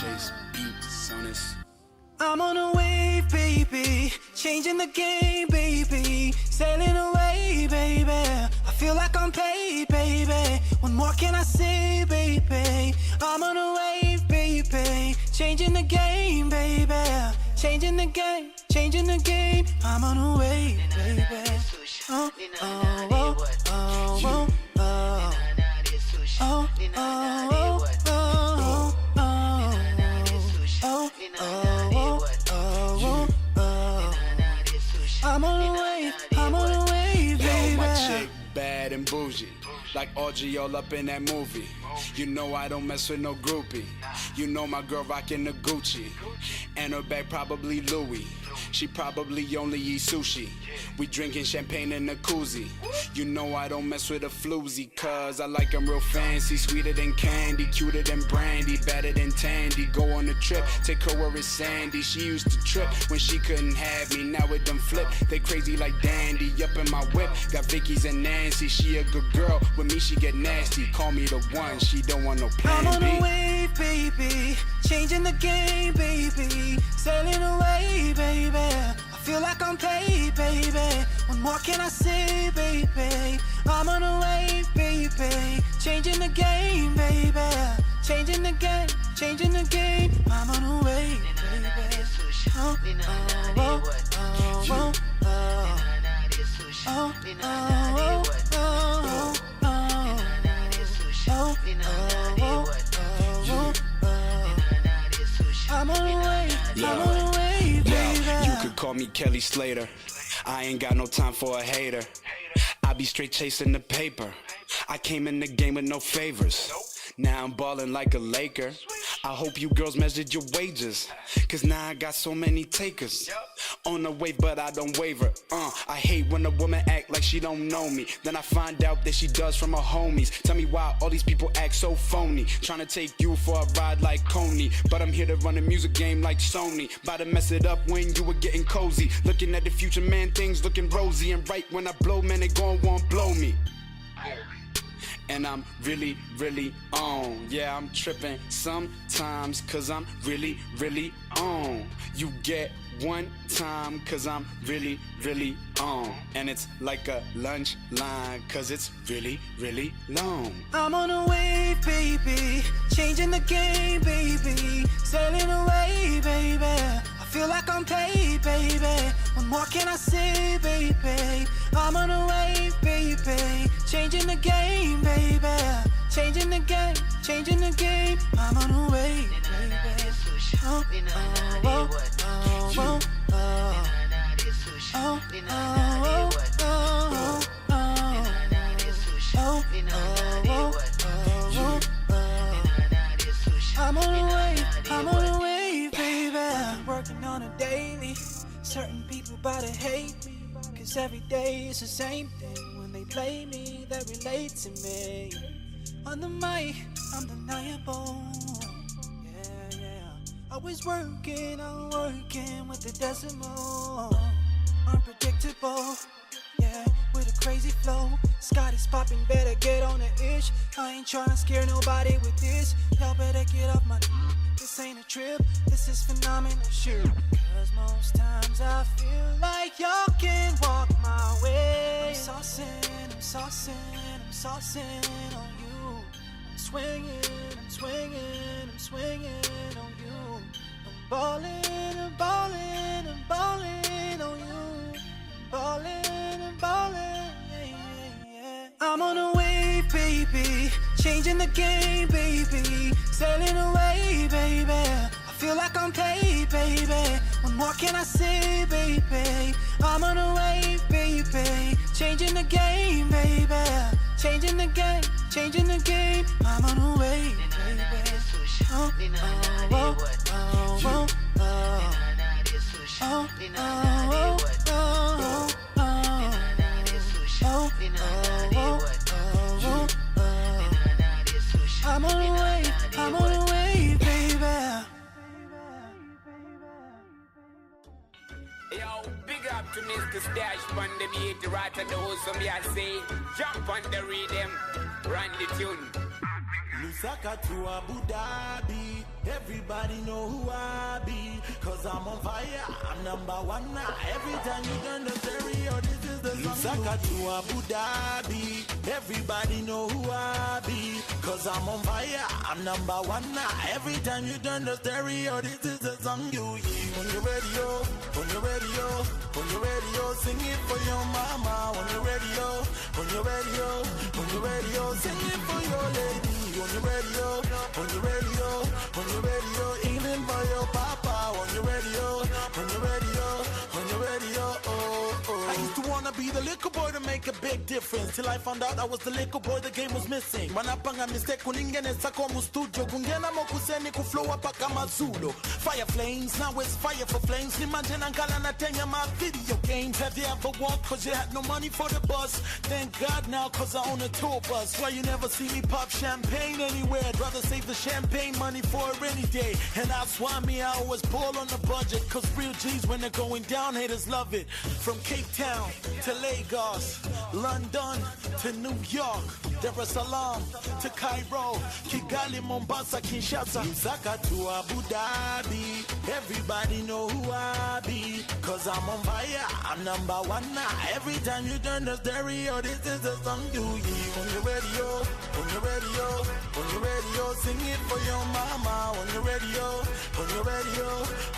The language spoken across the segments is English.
Chase beats on this. I'm on a wave, baby, changing the game, baby, sailing away, baby. I feel like I'm paid, baby. What more can I say, baby? I'm on a wave, baby, changing the game, baby, changing the game, changing the game. I'm on a wave, baby. Oh, oh, oh, oh, oh, oh, oh, oh, oh, I'm on the way, baby. Yo, my chick bad and bougie, like Audrey all up in that movie. You know I don't mess with no groupie. You know my girl rockin' the Gucci, and her bag probably Louis. She probably only eat sushi. We drinking champagne in a koozie. You know I don't mess with a floozy, cause I like 'em real fancy, sweeter than candy, cuter than brandy, better than Tandy. Go on a trip, take her where it's sandy. She used to trip when she couldn't have me, now it done flip. They crazy like Dandy, up in my whip. Got Vicky's and Nancy, she a good girl. With me she get nasty, call me the one, she don't want no plan I'm on B. a wave, baby, changing the game, baby, sailing away, baby. I feel like I'm paid, baby. What more can I say, baby? I'm on a wave, baby, changing the game, baby, changing the game, changing the game. I'm on a wave, baby. Oh, oh, oh, oh, oh, oh. Oh, oh, oh, oh, I'm on the way, I'm on the way, baby. You could call me Kelly Slater, I ain't got no time for a hater. I be straight chasing the paper, I came in the game with no favors. Now I'm ballin' like a Laker. I hope you girls measured your wages, cause now I got so many takers. On the wave but I don't waver. I hate when a woman act like she don't know me, then I find out that she does from her homies. Tell me why all these people act so phony, tryna take you for a ride like Coney. But I'm here to run a music game like Sony, about to mess it up when you were getting cozy. Looking at the future, man, things looking rosy, and right when I blow, man, they gon' want blow me. And I'm really, really on. Yeah, I'm tripping sometimes, cause I'm really, really on. You get one time, cause I'm really, really on. And it's like a lunch line, cause it's really, really long. I'm on a wave, baby, changing the game, baby, sailing away, baby. I feel like I'm paid, baby. What more can I say, baby? I'm on a wave, baby, changing the game, baby, changing the game, changing the game. I'm on a wave, baby. Oh, oh, oh, oh, oh, oh, oh, oh, oh, oh, I'm on the way, I'm on the way, baby. Working on a daily, certain people bout to hate me, cause every day it's the same thing. When they play me, they relate to me. On the mic, I'm undeniable. Yeah, yeah. Always working, I'm working with the decimal. Unpredictable, yeah, with a crazy flow. Scott is popping, better get on the itch. I ain't tryna scare nobody with this. Y'all better get off my this ain't a trip, this is phenomenal shit. Cause most times I feel like y'all can walk my way. I'm saucing, I'm saucing, I'm saucing on you. I'm swinging, I'm swinging, I'm swinging on you. I'm ballin', I'm ballin', I'm ballin' on you. I'm ballin', I'm ballin', yeah, yeah, yeah. I'm on a wave, baby, changing the game, baby, sailing away, baby. I feel like I'm paid, baby. What more can I say, baby? I'm on a wave, baby, changing the game, baby, changing the game, changing the game. I'm on a wave, baby. Oh, oh, oh, oh, oh, oh, oh, oh, I'm on the way, I'm on the way, baby. Yo, big up to Mr. Stash on the beat, right at the house, some I say, jump on the rhythm, run the tune. Lusaka to Abu Dhabi, everybody know who I be. Cause I'm on fire, I'm number one now. Every time you turn the stereo, this is the song. Lusaka to Abu Dhabi, everybody know who I be. Cause I'm on fire, I'm number one now. Every time you turn the stereo, this is the song you hear. On your radio, on your radio, on your radio, sing it for your mama. On your radio, on your radio, on your radio, sing it for your lady. On your radio, on your radio, on your radio, even for your papa. On your radio, on your radio, on your radio, oh, oh. I used to wanna be the little boy to make a big difference, till I found out I was the little boy the game was missing. Wanapanga mistake kuningene sako mu studio, kungena mo kuseni kuflow up kama Zulu. Fire flames, now it's fire for flames. Nimanje nankala na tenya my video games. Have you ever walked cause you had no money for the bus? Thank God now cause I own a tour bus. Why you never see me pop champagne anywhere? I'd rather save the champagne money for a rainy day. And that's why me, I always pull on the budget. Cause real G's when they're going down, haters love it. From Cape Town to Lagos, London to New York, Dar es Salaam to Cairo, Kigali, Mombasa, Kinshasa, Lusaka to Abu Dhabi. Everybody know who I be. Cause I'm on fire, I'm number one now. Every time you turn the stereo, this is the song you hear. On your radio, on your radio, on your radio, sing it for your mama. On your radio, on your radio,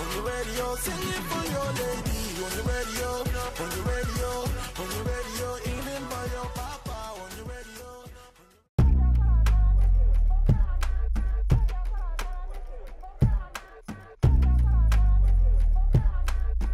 on your radio, sing it for your lady. On your radio, on your radio, on your radio, even for your papa.